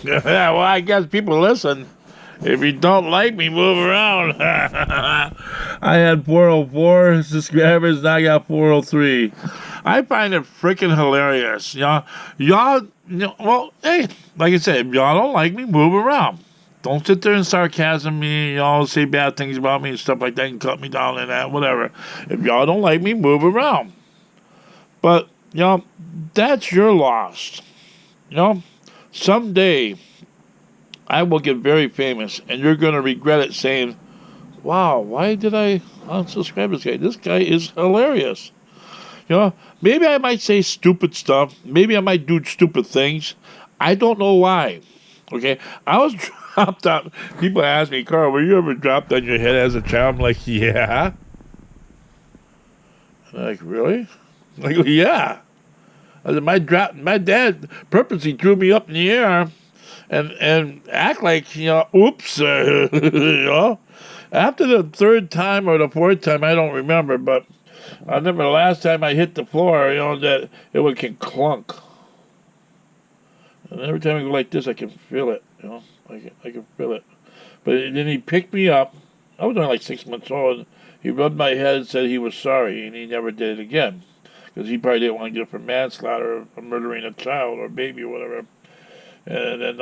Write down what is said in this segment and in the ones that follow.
Yeah, well, I guess people listen. If you don't like me, move around. I had 404 subscribers, now I got 403. I find it freaking hilarious. Well, hey, like I said, if y'all don't like me, move around. Don't sit there and sarcasm me, say bad things about me and stuff like that and cut me down and that, whatever. If y'all don't like me, move around. But, that's your loss. You know, someday I will get very famous, and you're going to regret it saying, wow, why did I unsubscribe this guy? This guy is hilarious. Maybe I might say stupid stuff. Maybe I might do stupid things. I don't know why. Okay? I was dropped on. People ask me, Carl, were you ever dropped on your head as a child? I'm like, yeah. I'm like, really? I go, yeah. I said, my dad purposely threw me up in the air and act like, oops, After the third time or the fourth time, I don't remember, but I remember the last time I hit the floor, that it would can clunk. And every time I go like this, I can feel it, I can feel it. But then he picked me up. I was only like 6 months old. He rubbed my head and said he was sorry, and he never did it again. Because he probably didn't want to get it for manslaughter or murdering a child or baby or whatever. And then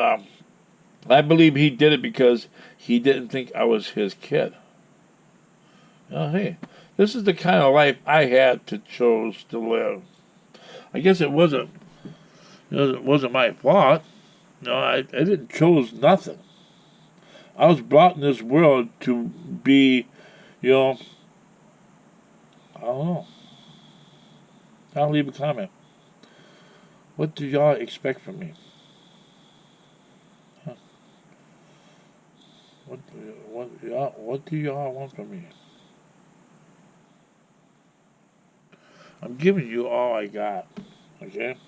I believe he did it because he didn't think I was his kid. Hey, this is the kind of life I had to chose to live. I guess it wasn't my fault. I didn't chose nothing. I was brought in this world to be, I don't know. I'll leave a comment. What do y'all expect from me? Huh? What do y'all want from me? I'm giving you all I got. Okay?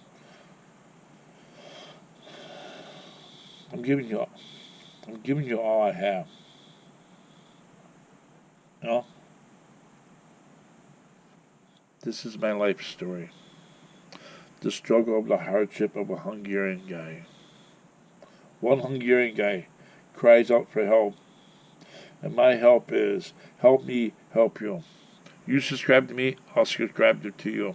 I'm giving you all I have. You know? This is my life story. The struggle of the hardship of a Hungarian guy. One Hungarian guy cries out for help, and my help is help me help you. You subscribe to me, I'll subscribe to you.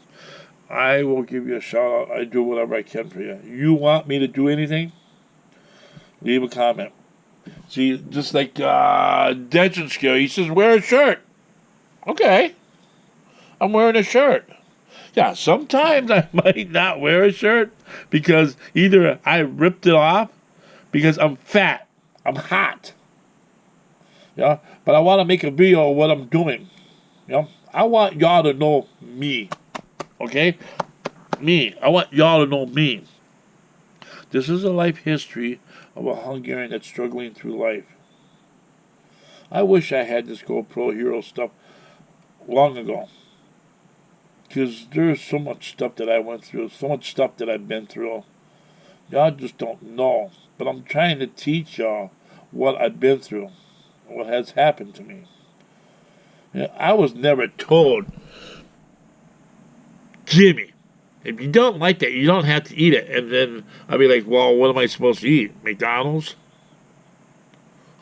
I will give you a shout out. I do whatever I can for you. You want me to do anything? Leave a comment. See, just like Degenskill, he says, wear a shirt. Okay, I'm wearing a shirt. Yeah, sometimes I might not wear a shirt because either I ripped it off because I'm fat, I'm hot. But I want to make a video of what I'm doing. I want y'all to know me. Okay? Me. I want y'all to know me. This is a life history of a Hungarian that's struggling through life. I wish I had this GoPro Hero stuff long ago. Because there's so much stuff that I went through, so much stuff that I've been through. Y'all just don't know. But I'm trying to teach y'all what I've been through, what has happened to me. I was never told, Jimmy, if you don't like that, you don't have to eat it. And then I'd be like, well, what am I supposed to eat? McDonald's?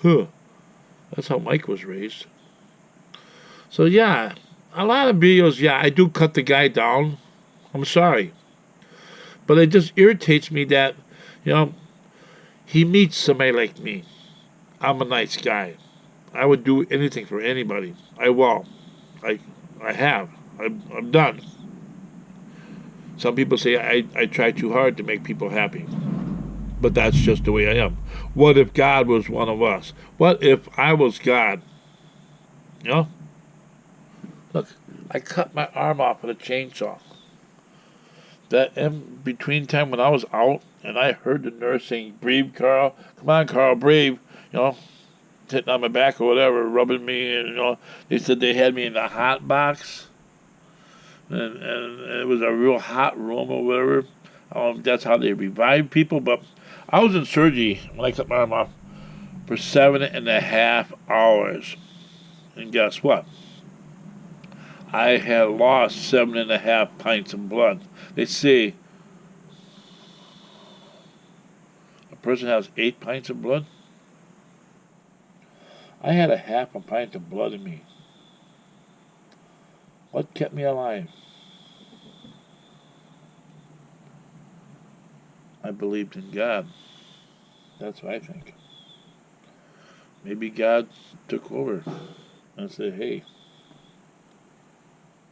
Huh. That's how Mike was raised. So, yeah, a lot of videos, yeah, I do cut the guy down. I'm sorry. But it just irritates me that, you know, he meets somebody like me. I'm a nice guy. I would do anything for anybody. I will. I, I have. I'm done. Some people say I try too hard to make people happy. But that's just the way I am. What if God was one of us? What if I was God? You know? Look, I cut my arm off with a chainsaw. That in between time when I was out and I heard the nurse saying, breathe, Carl. Come on, Carl, breathe. Sitting on my back or whatever, rubbing me. And, they said they had me in the hot box. And it was a real hot room or whatever. I don't know if that's how they revive people, but I was in surgery when I cut my arm off for 7.5 hours. And guess what? I had lost 7.5 pints of blood. They say a person has 8 pints of blood? I had a half a pint of blood in me. What kept me alive? I believed in God. That's what I think. Maybe God took over and said, hey,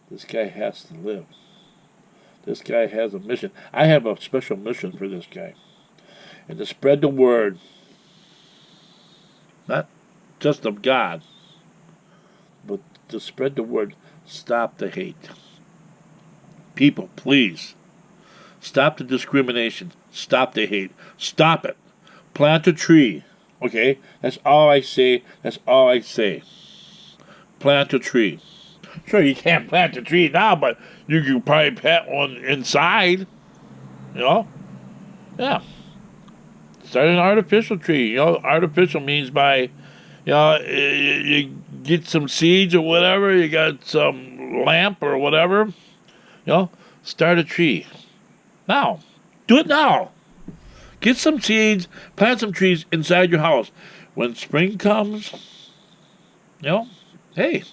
this guy has to live. This guy has a mission. I have a special mission for this guy. And to spread the word, not just of God, but to spread the word. Stop the hate. People, please. Stop the discrimination. Stop the hate. Stop it. Plant a tree. Okay? That's all I say. That's all I say. Plant a tree. Sure, you can't plant a tree now, but you can probably plant one inside. You know? Yeah. Start an artificial tree. You know, artificial means by, you know, you get some seeds or whatever, you got some lamp or whatever, you know, start a tree. Now. Do it now. Get some seeds, plant some trees inside your house. When spring comes, you know, hey,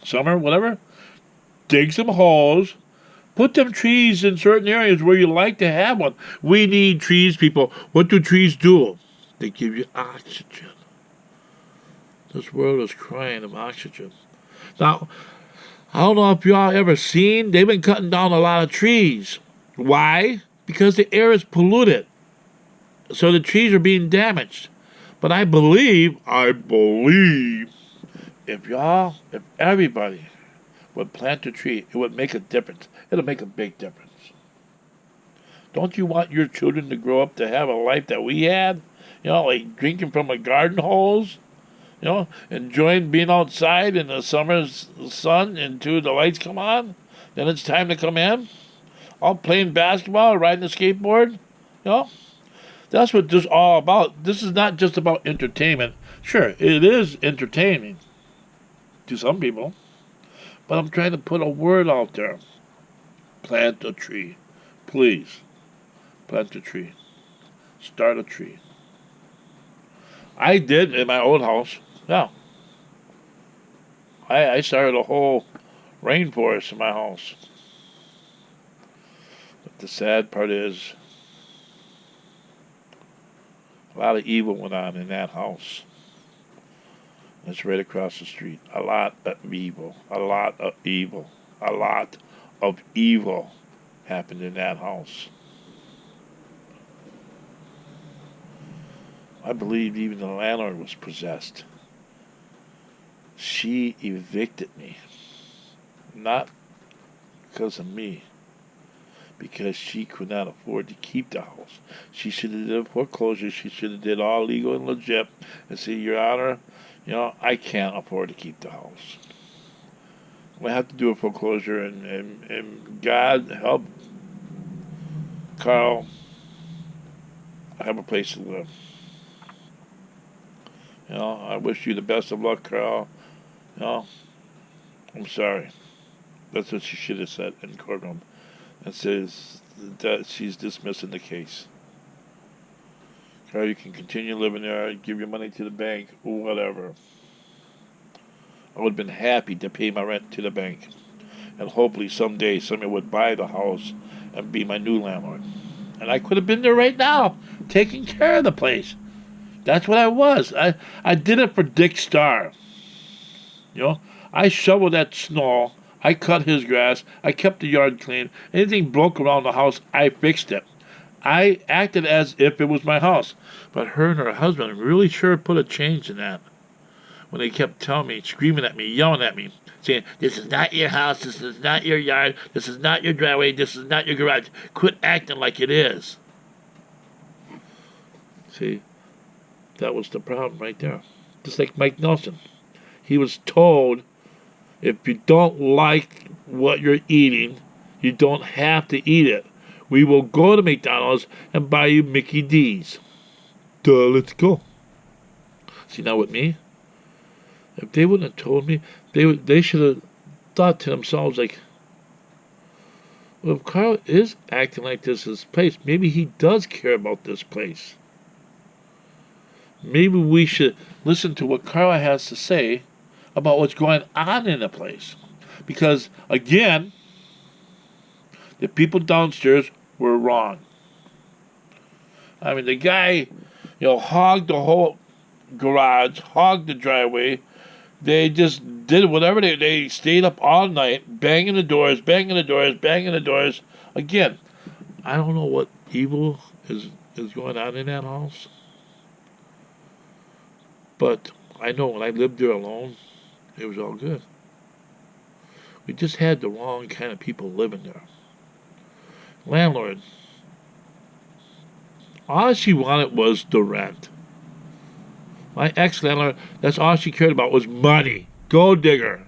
summer, whatever, dig some holes, put them trees in certain areas where you like to have one. We need trees, people. What do trees do? They give you oxygen. This world is crying of oxygen. Now, I don't know if y'all ever seen, they've been cutting down a lot of trees. Why? Because the air is polluted. So the trees are being damaged. But I believe, if everybody would plant a tree, it would make a difference. It'll make a big difference. Don't you want your children to grow up to have a life that we had? You know, like drinking from a garden hose? You know, enjoying being outside in the summer's sun until the lights come on. Then it's time to come in. All playing basketball, riding a skateboard. You know, that's what this is all about. This is not just about entertainment. Sure, it is entertaining to some people. But I'm trying to put a word out there. Plant a tree. Please. Plant a tree. Start a tree. I did in my old house. Yeah. I started a whole rainforest in my house. But the sad part is, a lot of evil went on in that house. It's right across the street. A lot of evil. A lot of evil. A lot of evil happened in that house. I believe even the landlord was possessed. She evicted me. Not because of me. Because she could not afford to keep the house. She should have did a foreclosure. She should have did all legal and legit. And say, Your Honor, you know, I can't afford to keep the house. We have to do a foreclosure, and God help Carl. I have a place to live. You know, I wish you the best of luck, Carl. You know, I'm sorry. That's what she should have said in courtroom. It says that she's dismissing the case. Carl, you can continue living there, give your money to the bank, whatever. I would have been happy to pay my rent to the bank. And hopefully someday somebody would buy the house and be my new landlord. And I could have been there right now, taking care of the place. That's what I was. I did it for Dick Starr. You know, I shoveled that snow. I cut his grass. I kept the yard clean. Anything broke around the house, I fixed it. I acted as if it was my house. But her and her husband really sure put a change in that. When they kept telling me, screaming at me, yelling at me, saying, this is not your house, this is not your yard, this is not your driveway, this is not your garage. Quit acting like it is. See, that was the problem right there. Just like Mike Nelson. He was told, if you don't like what you're eating, you don't have to eat it. We will go to McDonald's and buy you Mickey D's. Duh, let's go. See, now with me, if they wouldn't have told me, they should have thought to themselves, like, Well, if Carl is acting like this is his place, maybe he does care about this place. Maybe we should listen to what Carla has to say about what's going on in the place. Because, again, the people downstairs were wrong. I mean, the guy, hogged the whole garage, hogged the driveway. They just did whatever they stayed up all night, banging the doors, banging the doors, banging the doors. Again, I don't know what evil is going on in that house. But I know when I lived there alone, it was all good. We just had the wrong kind of people living there. Landlord, all she wanted was the rent. My ex-landlord, that's all she cared about was money. Gold digger.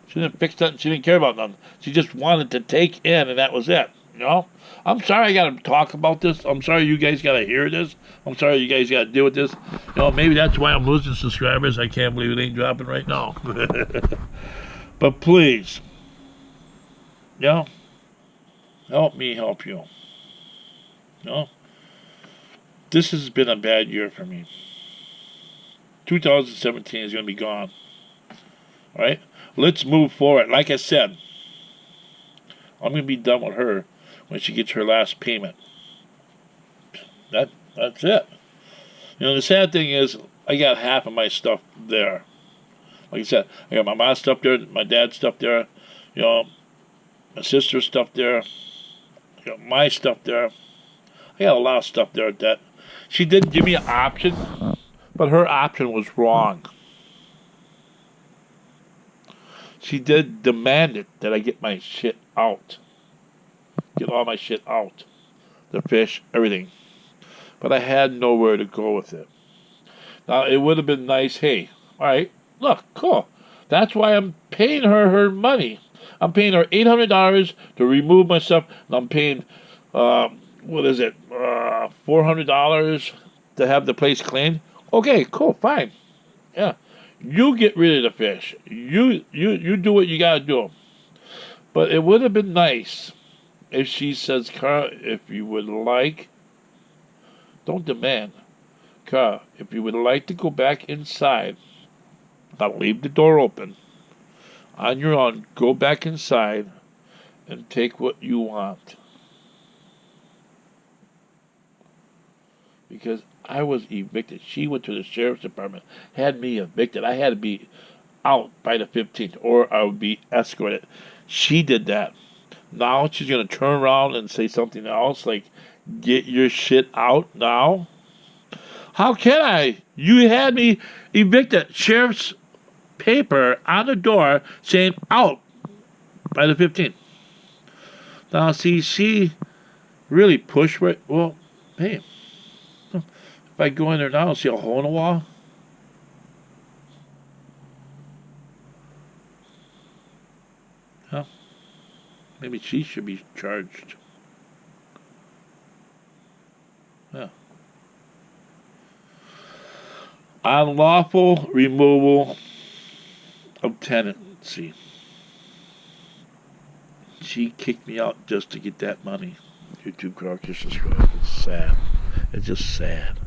She didn't fix nothing. She didn't care about nothing. She just wanted to take in, and that was it. I'm sorry I got to talk about this. I'm sorry you guys got to hear this. I'm sorry you guys got to deal with this. Maybe that's why I'm losing subscribers. I can't believe it ain't dropping right now. But please, help me help you. This has been a bad year for me. 2017 is going to be gone. All right? Let's move forward. Like I said, I'm going to be done with her when she gets her last payment. That's it. The sad thing is, I got half of my stuff there. Like I said, I got my mom's stuff there, my dad's stuff there, my sister's stuff there, I got my stuff there. I got a lot of stuff there that she didn't give me an option, but her option was wrong. She did demand it that I get my shit out. Get all my shit out. The fish, everything. But I had nowhere to go with it. Now, it would have been nice, hey, all right, look, cool. That's why I'm paying her money. I'm paying her $800 to remove my stuff, and I'm paying, $400 to have the place cleaned. Okay, cool, fine. Yeah. You get rid of the fish. You do what you gotta do. But it would have been nice if she says, Carl, if you would like, don't demand. Carl, if you would like to go back inside, I'll leave the door open. On your own, go back inside and take what you want. Because I was evicted. She went to the sheriff's department, had me evicted. I had to be out by the 15th, or I would be escorted. She did that. Now she's going to turn around and say something else, like, get your shit out now? How can I? You had me evicted. Sheriff's paper on the door saying out by the 15th. Now, see, she really pushed for it. Well, hey, if I go in there now and see a hole in the wall, well, maybe she should be charged. Yeah. Unlawful removal of tenancy. She kicked me out just to get that money. YouTube Carl Kish subscribe. It's sad. It's just sad.